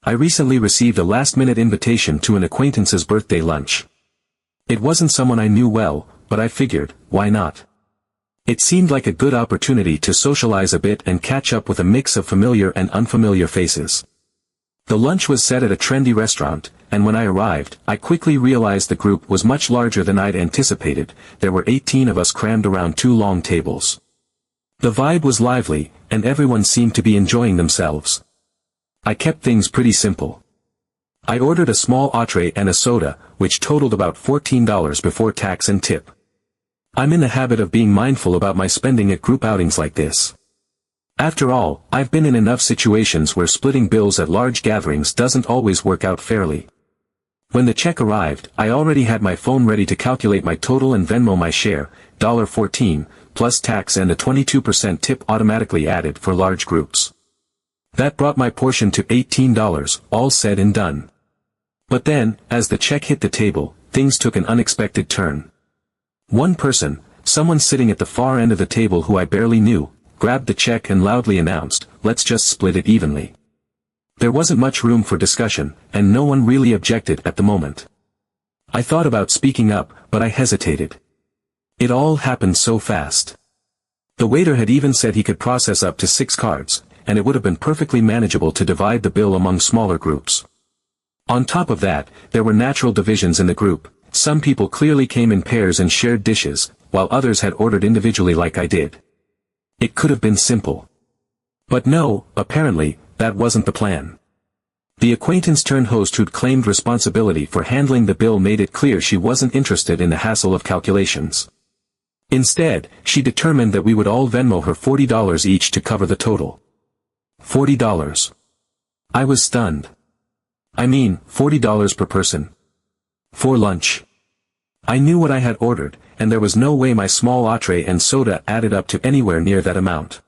I recently received a last-minute invitation to an acquaintance's birthday lunch. It wasn't someone I knew well, but I figured, why not? It seemed like a good opportunity to socialize a bit and catch up with a mix of familiar and unfamiliar faces. The lunch was set at a trendy restaurant, and when I arrived, I quickly realized the group was much larger than I'd anticipated. There were 18 of us crammed around 2 long tables. The vibe was lively, and everyone seemed to be enjoying themselves. I kept things pretty simple. I ordered a small entree and a soda, which totaled about $14 before tax and tip. I'm in the habit of being mindful about my spending at group outings like this. After all, I've been in enough situations where splitting bills at large gatherings doesn't always work out fairly. When the check arrived, I already had my phone ready to calculate my total and Venmo my share, $14, plus tax and a 22% tip automatically added for large groups. That brought my portion to $18, all said and done. But then, as the check hit the table, things took an unexpected turn. One person, someone sitting at the far end of the table who I barely knew, grabbed the check and loudly announced, "Let's just split it evenly." There wasn't much room for discussion, and no one really objected at the moment. I thought about speaking up, but I hesitated. It all happened so fast. The waiter had even said he could process up to 6 cards, and it would have been perfectly manageable to divide the bill among smaller groups. On top of that, there were natural divisions in the group. Some people clearly came in pairs and shared dishes, while others had ordered individually like I did. It could have been simple. But no, apparently, that wasn't the plan. The acquaintance-turned-host who'd claimed responsibility for handling the bill made it clear she wasn't interested in the hassle of calculations. Instead, she determined that we would all Venmo her $40 each to cover the total. $40. I was stunned. I mean, $40 per person. For lunch. I knew what I had ordered, and there was no way my small entree and soda added up to anywhere near that amount.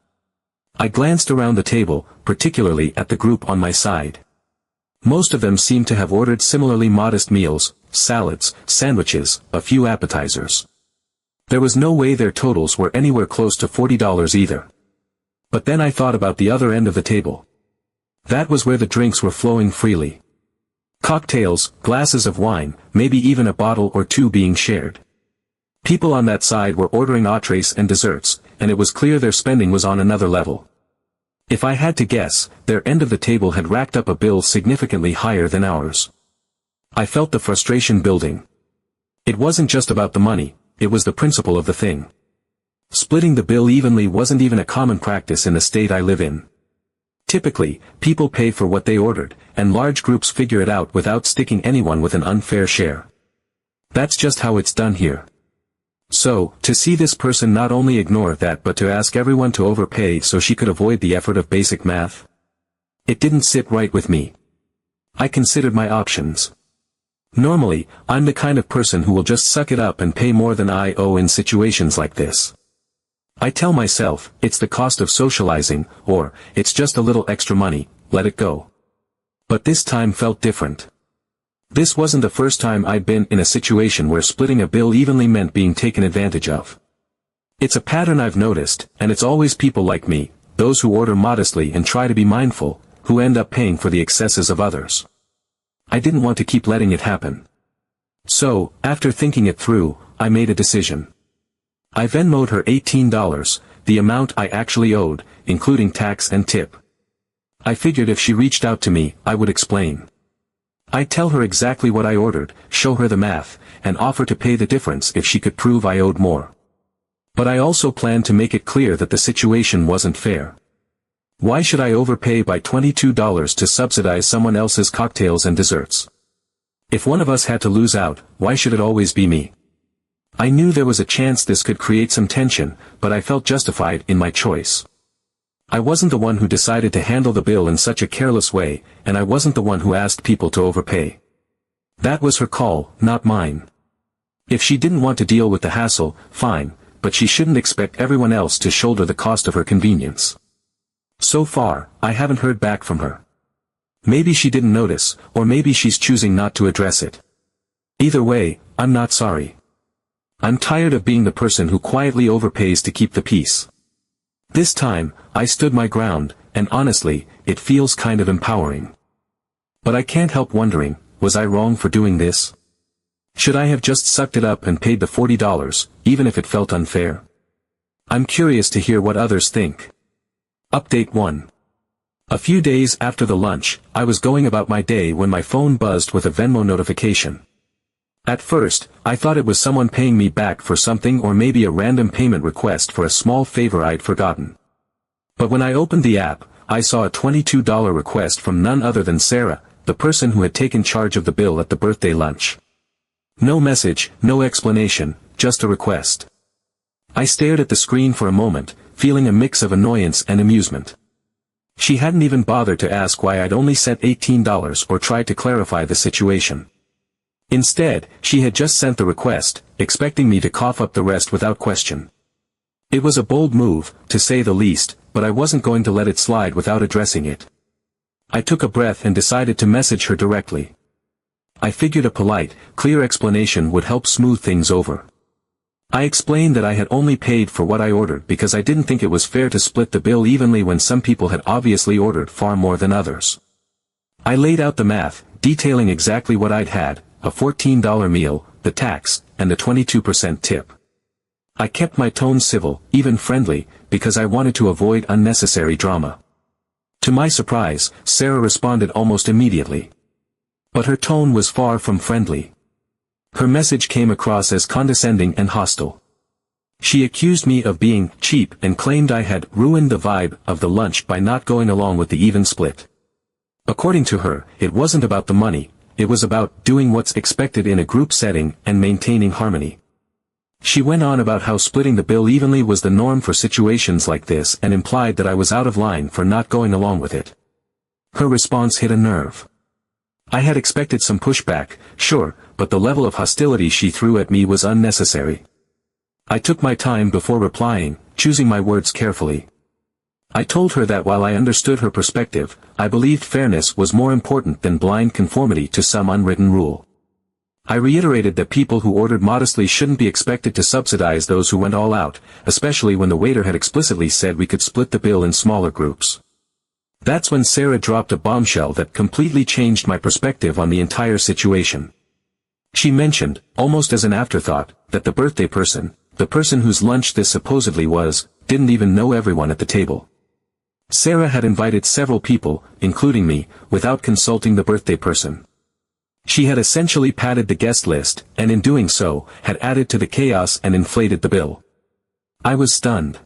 I glanced around the table, particularly at the group on my side. Most of them seemed to have ordered similarly modest meals, salads, sandwiches, a few appetizers. There was no way their totals were anywhere close to $40 either. But then I thought about the other end of the table. That was where the drinks were flowing freely. Cocktails, glasses of wine, maybe even a bottle or two being shared. People on that side were ordering entrees and desserts, and it was clear their spending was on another level. If I had to guess, their end of the table had racked up a bill significantly higher than ours. I felt the frustration building. It wasn't just about the money, it was the principle of the thing. Splitting the bill evenly wasn't even a common practice in the state I live in. Typically, people pay for what they ordered, and large groups figure it out without sticking anyone with an unfair share. That's just how it's done here. So, to see this person not only ignore that but to ask everyone to overpay so she could avoid the effort of basic math? It didn't sit right with me. I considered my options. Normally, I'm the kind of person who will just suck it up and pay more than I owe in situations like this. I tell myself, it's the cost of socializing, or, it's just a little extra money, let it go. But this time felt different. This wasn't the first time I'd been in a situation where splitting a bill evenly meant being taken advantage of. It's a pattern I've noticed, and it's always people like me, those who order modestly and try to be mindful, who end up paying for the excesses of others. I didn't want to keep letting it happen. So, after thinking it through, I made a decision. I Venmo'd her $18, the amount I actually owed, including tax and tip. I figured if she reached out to me, I would explain. I'd tell her exactly what I ordered, show her the math, and offer to pay the difference if she could prove I owed more. But I also planned to make it clear that the situation wasn't fair. Why should I overpay by $22 to subsidize someone else's cocktails and desserts? If one of us had to lose out, why should it always be me? I knew there was a chance this could create some tension, but I felt justified in my choice. I wasn't the one who decided to handle the bill in such a careless way, and I wasn't the one who asked people to overpay. That was her call, not mine. If she didn't want to deal with the hassle, fine, but she shouldn't expect everyone else to shoulder the cost of her convenience. So far, I haven't heard back from her. Maybe she didn't notice, or maybe she's choosing not to address it. Either way, I'm not sorry. I'm tired of being the person who quietly overpays to keep the peace. This time, I stood my ground, and honestly, it feels kind of empowering. But I can't help wondering, was I wrong for doing this? Should I have just sucked it up and paid the $40, even if it felt unfair? I'm curious to hear what others think. Update 1. A few days after the lunch, I was going about my day when my phone buzzed with a Venmo notification. At first, I thought it was someone paying me back for something or maybe a random payment request for a small favor I'd forgotten. But when I opened the app, I saw a $22 request from none other than Sarah, the person who had taken charge of the bill at the birthday lunch. No message, no explanation, just a request. I stared at the screen for a moment, feeling a mix of annoyance and amusement. She hadn't even bothered to ask why I'd only sent $18 or tried to clarify the situation. Instead, she had just sent the request, expecting me to cough up the rest without question. It was a bold move, to say the least, but I wasn't going to let it slide without addressing it. I took a breath and decided to message her directly. I figured a polite, clear explanation would help smooth things over. I explained that I had only paid for what I ordered because I didn't think it was fair to split the bill evenly when some people had obviously ordered far more than others. I laid out the math, detailing exactly what I'd had, a $14 meal, the tax, and a 22% tip. I kept my tone civil, even friendly, because I wanted to avoid unnecessary drama. To my surprise, Sarah responded almost immediately. But her tone was far from friendly. Her message came across as condescending and hostile. She accused me of being cheap and claimed I had ruined the vibe of the lunch by not going along with the even split. According to her, it wasn't about the money, it was about doing what's expected in a group setting and maintaining harmony. She went on about how splitting the bill evenly was the norm for situations like this and implied that I was out of line for not going along with it. Her response hit a nerve. I had expected some pushback, sure, but the level of hostility she threw at me was unnecessary. I took my time before replying, choosing my words carefully. I told her that while I understood her perspective, I believed fairness was more important than blind conformity to some unwritten rule. I reiterated that people who ordered modestly shouldn't be expected to subsidize those who went all out, especially when the waiter had explicitly said we could split the bill in smaller groups. That's when Sarah dropped a bombshell that completely changed my perspective on the entire situation. She mentioned, almost as an afterthought, that the birthday person, the person whose lunch this supposedly was, didn't even know everyone at the table. Sarah had invited several people, including me, without consulting the birthday person. She had essentially padded the guest list, and in doing so, had added to the chaos and inflated the bill. I was stunned.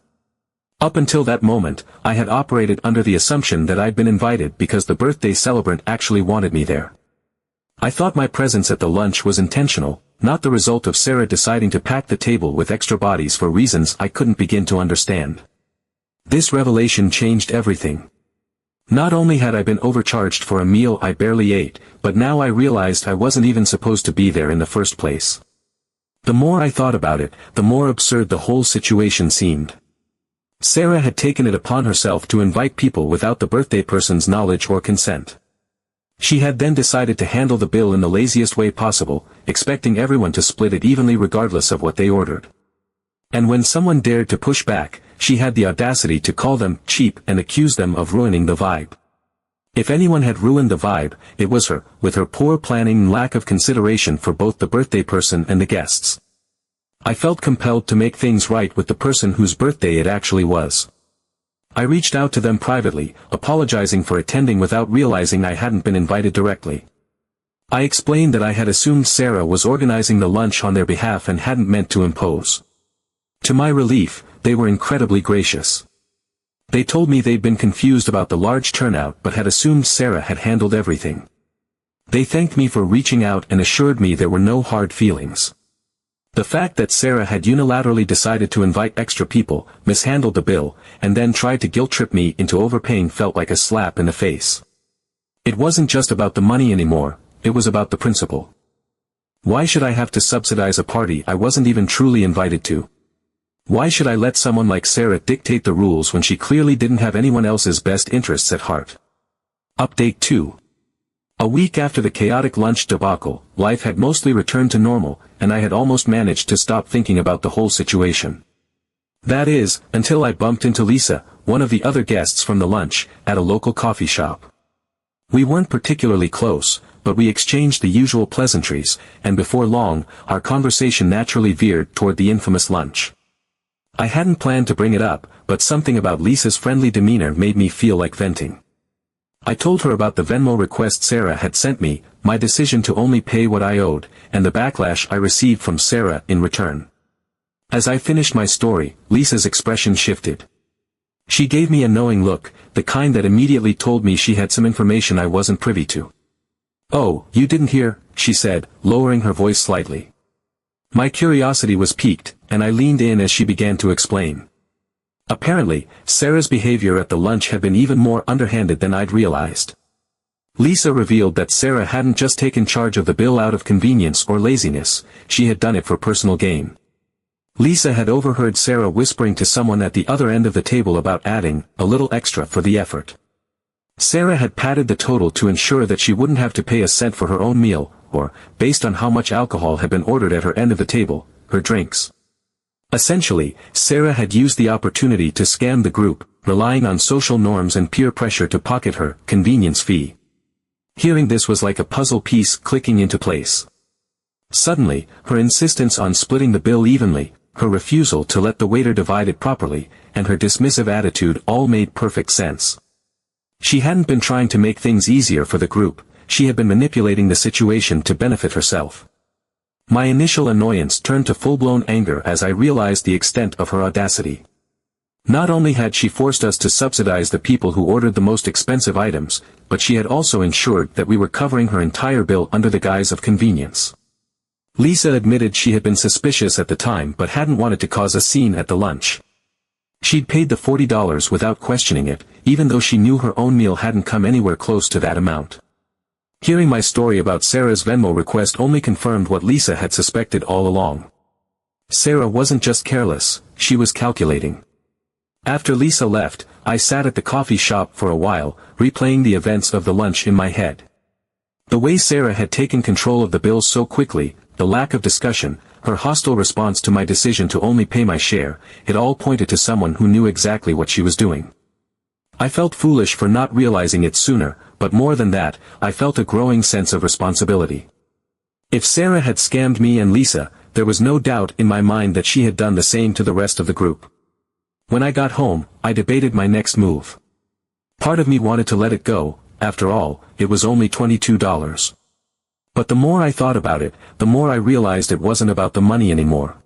Up until that moment, I had operated under the assumption that I'd been invited because the birthday celebrant actually wanted me there. I thought my presence at the lunch was intentional, not the result of Sarah deciding to pack the table with extra bodies for reasons I couldn't begin to understand. This revelation changed everything. Not only had I been overcharged for a meal I barely ate, but now I realized I wasn't even supposed to be there in the first place. The more I thought about it, the more absurd the whole situation seemed. Sarah had taken it upon herself to invite people without the birthday person's knowledge or consent. She had then decided to handle the bill in the laziest way possible, expecting everyone to split it evenly regardless of what they ordered. And when someone dared to push back, she had the audacity to call them cheap and accuse them of ruining the vibe. If anyone had ruined the vibe, it was her, with her poor planning and lack of consideration for both the birthday person and the guests. I felt compelled to make things right with the person whose birthday it actually was. I reached out to them privately, apologizing for attending without realizing I hadn't been invited directly. I explained that I had assumed Sarah was organizing the lunch on their behalf and hadn't meant to impose. To my relief, they were incredibly gracious. They told me they'd been confused about the large turnout but had assumed Sarah had handled everything. They thanked me for reaching out and assured me there were no hard feelings. The fact that Sarah had unilaterally decided to invite extra people, mishandled the bill, and then tried to guilt-trip me into overpaying felt like a slap in the face. It wasn't just about the money anymore, it was about the principle. Why should I have to subsidize a party I wasn't even truly invited to? Why should I let someone like Sarah dictate the rules when she clearly didn't have anyone else's best interests at heart? Update 2. A week after the chaotic lunch debacle, life had mostly returned to normal, and I had almost managed to stop thinking about the whole situation. That is, until I bumped into Lisa, one of the other guests from the lunch, at a local coffee shop. We weren't particularly close, but we exchanged the usual pleasantries, and before long, our conversation naturally veered toward the infamous lunch. I hadn't planned to bring it up, but something about Lisa's friendly demeanor made me feel like venting. I told her about the Venmo request Sarah had sent me, my decision to only pay what I owed, and the backlash I received from Sarah in return. As I finished my story, Lisa's expression shifted. She gave me a knowing look, the kind that immediately told me she had some information I wasn't privy to. "Oh, you didn't hear," she said, lowering her voice slightly. My curiosity was piqued, and I leaned in as she began to explain. Apparently, Sarah's behavior at the lunch had been even more underhanded than I'd realized. Lisa revealed that Sarah hadn't just taken charge of the bill out of convenience or laziness, she had done it for personal gain. Lisa had overheard Sarah whispering to someone at the other end of the table about adding a little extra for the effort. Sarah had padded the total to ensure that she wouldn't have to pay a cent for her own meal, or, based on how much alcohol had been ordered at her end of the table, her drinks. Essentially, Sarah had used the opportunity to scam the group, relying on social norms and peer pressure to pocket her convenience fee. Hearing this was like a puzzle piece clicking into place. Suddenly, her insistence on splitting the bill evenly, her refusal to let the waiter divide it properly, and her dismissive attitude all made perfect sense. She hadn't been trying to make things easier for the group, she had been manipulating the situation to benefit herself. My initial annoyance turned to full-blown anger as I realized the extent of her audacity. Not only had she forced us to subsidize the people who ordered the most expensive items, but she had also ensured that we were covering her entire bill under the guise of convenience. Lisa admitted she had been suspicious at the time but hadn't wanted to cause a scene at the lunch. She'd paid the $40 without questioning it, even though she knew her own meal hadn't come anywhere close to that amount. Hearing my story about Sarah's Venmo request only confirmed what Lisa had suspected all along. Sarah wasn't just careless, she was calculating. After Lisa left, I sat at the coffee shop for a while, replaying the events of the lunch in my head. The way Sarah had taken control of the bill so quickly, the lack of discussion, her hostile response to my decision to only pay my share, it all pointed to someone who knew exactly what she was doing. I felt foolish for not realizing it sooner, but more than that, I felt a growing sense of responsibility. If Sarah had scammed me and Lisa, there was no doubt in my mind that she had done the same to the rest of the group. When I got home, I debated my next move. Part of me wanted to let it go, after all, it was only $22. But the more I thought about it, the more I realized it wasn't about the money anymore.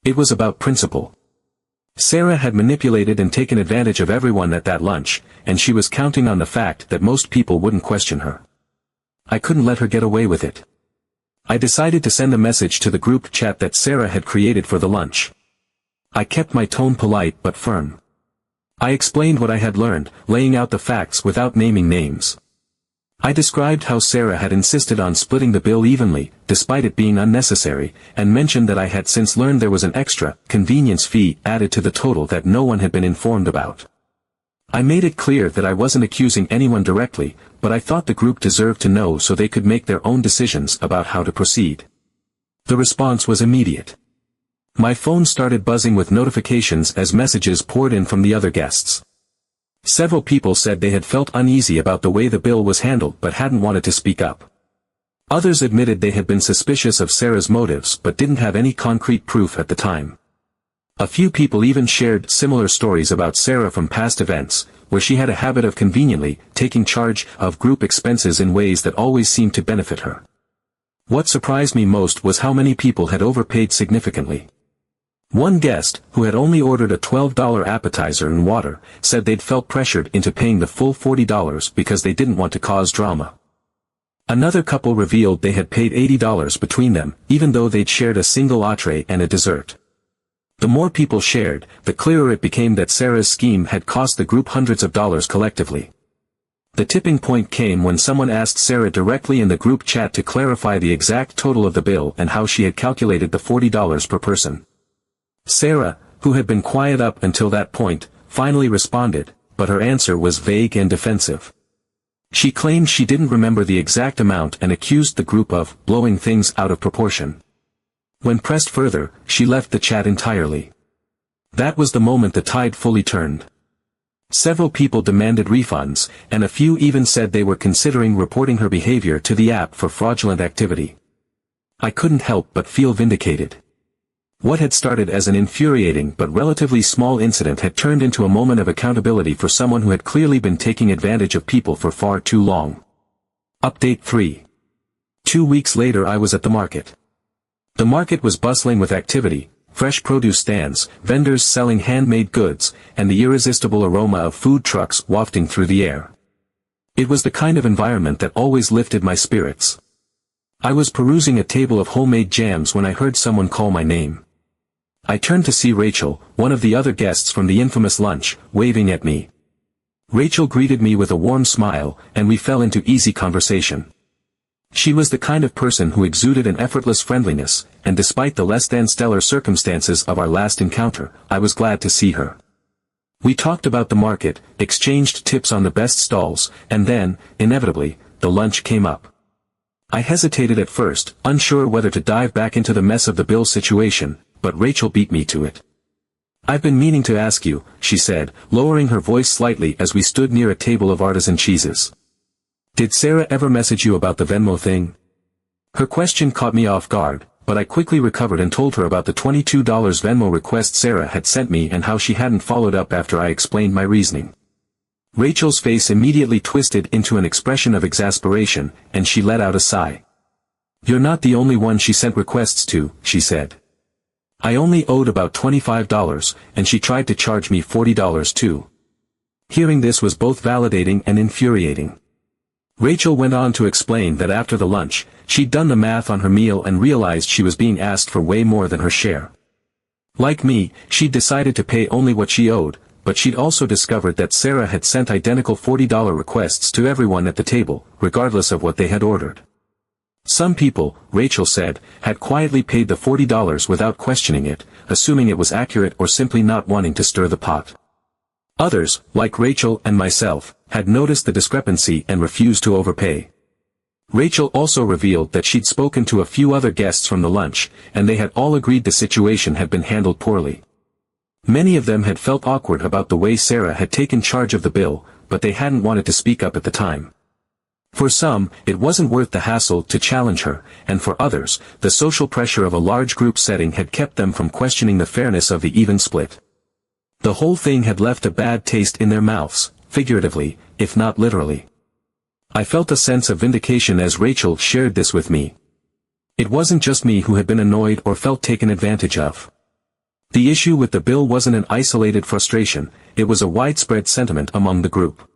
It was about principle. Sarah had manipulated and taken advantage of everyone at that lunch, and she was counting on the fact that most people wouldn't question her. I couldn't let her get away with it. I decided to send a message to the group chat that Sarah had created for the lunch. I kept my tone polite but firm. I explained what I had learned, laying out the facts without naming names. I described how Sarah had insisted on splitting the bill evenly, despite it being unnecessary, and mentioned that I had since learned there was an extra, convenience fee added to the total that no one had been informed about. I made it clear that I wasn't accusing anyone directly, but I thought the group deserved to know so they could make their own decisions about how to proceed. The response was immediate. My phone started buzzing with notifications as messages poured in from the other guests. Several people said they had felt uneasy about the way the bill was handled but hadn't wanted to speak up. Others admitted they had been suspicious of Sarah's motives but didn't have any concrete proof at the time. A few people even shared similar stories about Sarah from past events, where she had a habit of conveniently taking charge of group expenses in ways that always seemed to benefit her. What surprised me most was how many people had overpaid significantly. One guest, who had only ordered a $12 appetizer and water, said they'd felt pressured into paying the full $40 because they didn't want to cause drama. Another couple revealed they had paid $80 between them, even though they'd shared a single entree and a dessert. The more people shared, the clearer it became that Sarah's scheme had cost the group hundreds of dollars collectively. The tipping point came when someone asked Sarah directly in the group chat to clarify the exact total of the bill and how she had calculated the $40 per person. Sarah, who had been quiet up until that point, finally responded, but her answer was vague and defensive. She claimed she didn't remember the exact amount and accused the group of blowing things out of proportion. When pressed further, she left the chat entirely. That was the moment the tide fully turned. Several people demanded refunds, and a few even said they were considering reporting her behavior to the app for fraudulent activity. I couldn't help but feel vindicated. What had started as an infuriating but relatively small incident had turned into a moment of accountability for someone who had clearly been taking advantage of people for far too long. Update 3. 2 weeks later I was at the market. The market was bustling with activity, fresh produce stands, vendors selling handmade goods, and the irresistible aroma of food trucks wafting through the air. It was the kind of environment that always lifted my spirits. I was perusing a table of homemade jams when I heard someone call my name. I turned to see Rachel, one of the other guests from the infamous lunch, waving at me. Rachel greeted me with a warm smile, and we fell into easy conversation. She was the kind of person who exuded an effortless friendliness, and despite the less-than-stellar circumstances of our last encounter, I was glad to see her. We talked about the market, exchanged tips on the best stalls, and then, inevitably, the lunch came up. I hesitated at first, unsure whether to dive back into the mess of the bill situation, but Rachel beat me to it. "I've been meaning to ask you," she said, lowering her voice slightly as we stood near a table of artisan cheeses. "Did Sarah ever message you about the Venmo thing?" Her question caught me off guard, but I quickly recovered and told her about the $22 Venmo request Sarah had sent me and how she hadn't followed up after I explained my reasoning. Rachel's face immediately twisted into an expression of exasperation, and she let out a sigh. "You're not the only one she sent requests to," she said. "I only owed about $25, and she tried to charge me $40 too." Hearing this was both validating and infuriating. Rachel went on to explain that after the lunch, she'd done the math on her meal and realized she was being asked for way more than her share. Like me, she'd decided to pay only what she owed, but she'd also discovered that Sarah had sent identical $40 requests to everyone at the table, regardless of what they had ordered. Some people, Rachel said, had quietly paid the $40 without questioning it, assuming it was accurate or simply not wanting to stir the pot. Others, like Rachel and myself, had noticed the discrepancy and refused to overpay. Rachel also revealed that she'd spoken to a few other guests from the lunch, and they had all agreed the situation had been handled poorly. Many of them had felt awkward about the way Sarah had taken charge of the bill, but they hadn't wanted to speak up at the time. For some, it wasn't worth the hassle to challenge her, and for others, the social pressure of a large group setting had kept them from questioning the fairness of the even split. The whole thing had left a bad taste in their mouths, figuratively, if not literally. I felt a sense of vindication as Rachel shared this with me. It wasn't just me who had been annoyed or felt taken advantage of. The issue with the bill wasn't an isolated frustration, it was a widespread sentiment among the group.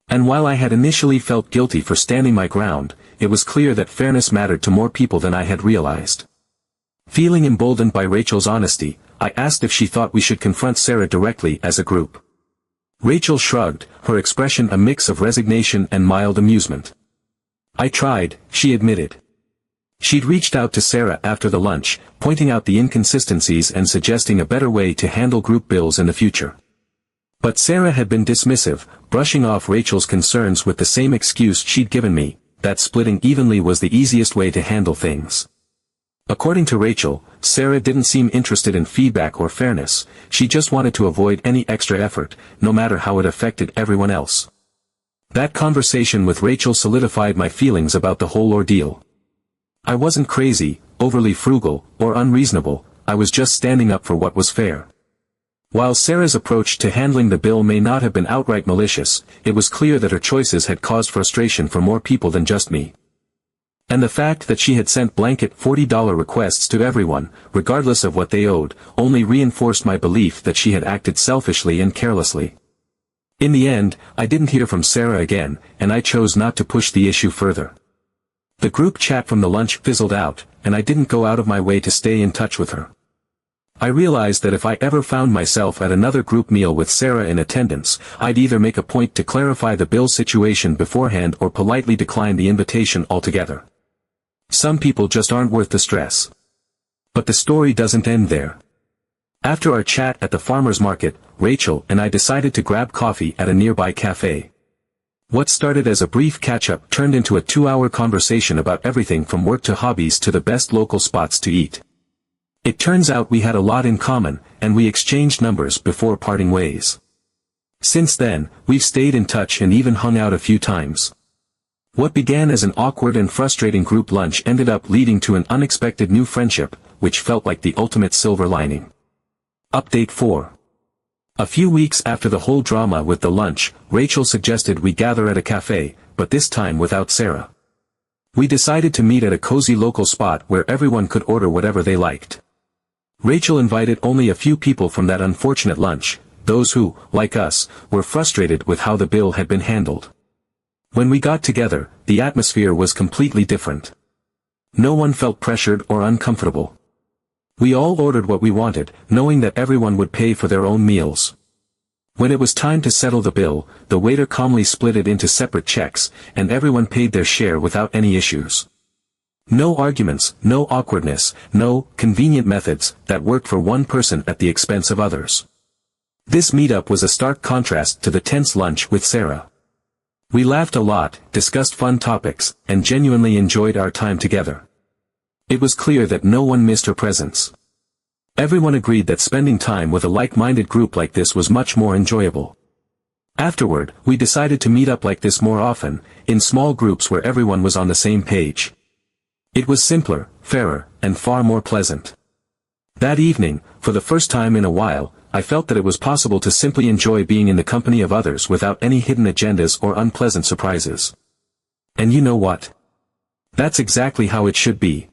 And while I had initially felt guilty for standing my ground, it was clear that fairness mattered to more people than I had realized. Feeling emboldened by Rachel's honesty, I asked if she thought we should confront Sarah directly as a group. Rachel shrugged, her expression a mix of resignation and mild amusement. "I tried," she admitted. She'd reached out to Sarah after the lunch, pointing out the inconsistencies and suggesting a better way to handle group bills in the future. But Sarah had been dismissive, brushing off Rachel's concerns with the same excuse she'd given me, that splitting evenly was the easiest way to handle things. According to Rachel, Sarah didn't seem interested in feedback or fairness, she just wanted to avoid any extra effort, no matter how it affected everyone else. That conversation with Rachel solidified my feelings about the whole ordeal. I wasn't crazy, overly frugal, or unreasonable, I was just standing up for what was fair. While Sarah's approach to handling the bill may not have been outright malicious, it was clear that her choices had caused frustration for more people than just me. And the fact that she had sent blanket $40 requests to everyone, regardless of what they owed, only reinforced my belief that she had acted selfishly and carelessly. In the end, I didn't hear from Sarah again, and I chose not to push the issue further. The group chat from the lunch fizzled out, and I didn't go out of my way to stay in touch with her. I realized that if I ever found myself at another group meal with Sarah in attendance, I'd either make a point to clarify the bill situation beforehand or politely decline the invitation altogether. Some people just aren't worth the stress. But the story doesn't end there. After our chat at the farmer's market, Rachel and I decided to grab coffee at a nearby cafe. What started as a brief catch-up turned into a 2-hour conversation about everything from work to hobbies to the best local spots to eat. It turns out we had a lot in common, and we exchanged numbers before parting ways. Since then, we've stayed in touch and even hung out a few times. What began as an awkward and frustrating group lunch ended up leading to an unexpected new friendship, which felt like the ultimate silver lining. Update 4. A few weeks after the whole drama with the lunch, Rachel suggested we gather at a cafe, but this time without Sarah. We decided to meet at a cozy local spot where everyone could order whatever they liked. Rachel invited only a few people from that unfortunate lunch, those who, like us, were frustrated with how the bill had been handled. When we got together, the atmosphere was completely different. No one felt pressured or uncomfortable. We all ordered what we wanted, knowing that everyone would pay for their own meals. When it was time to settle the bill, the waiter calmly split it into separate checks, and everyone paid their share without any issues. No arguments, no awkwardness, no convenient methods that worked for one person at the expense of others. This meetup was a stark contrast to the tense lunch with Sarah. We laughed a lot, discussed fun topics, and genuinely enjoyed our time together. It was clear that no one missed her presence. Everyone agreed that spending time with a like-minded group like this was much more enjoyable. Afterward, we decided to meet up like this more often, in small groups where everyone was on the same page. It was simpler, fairer, and far more pleasant. That evening, for the first time in a while, I felt that it was possible to simply enjoy being in the company of others without any hidden agendas or unpleasant surprises. And you know what? That's exactly how it should be.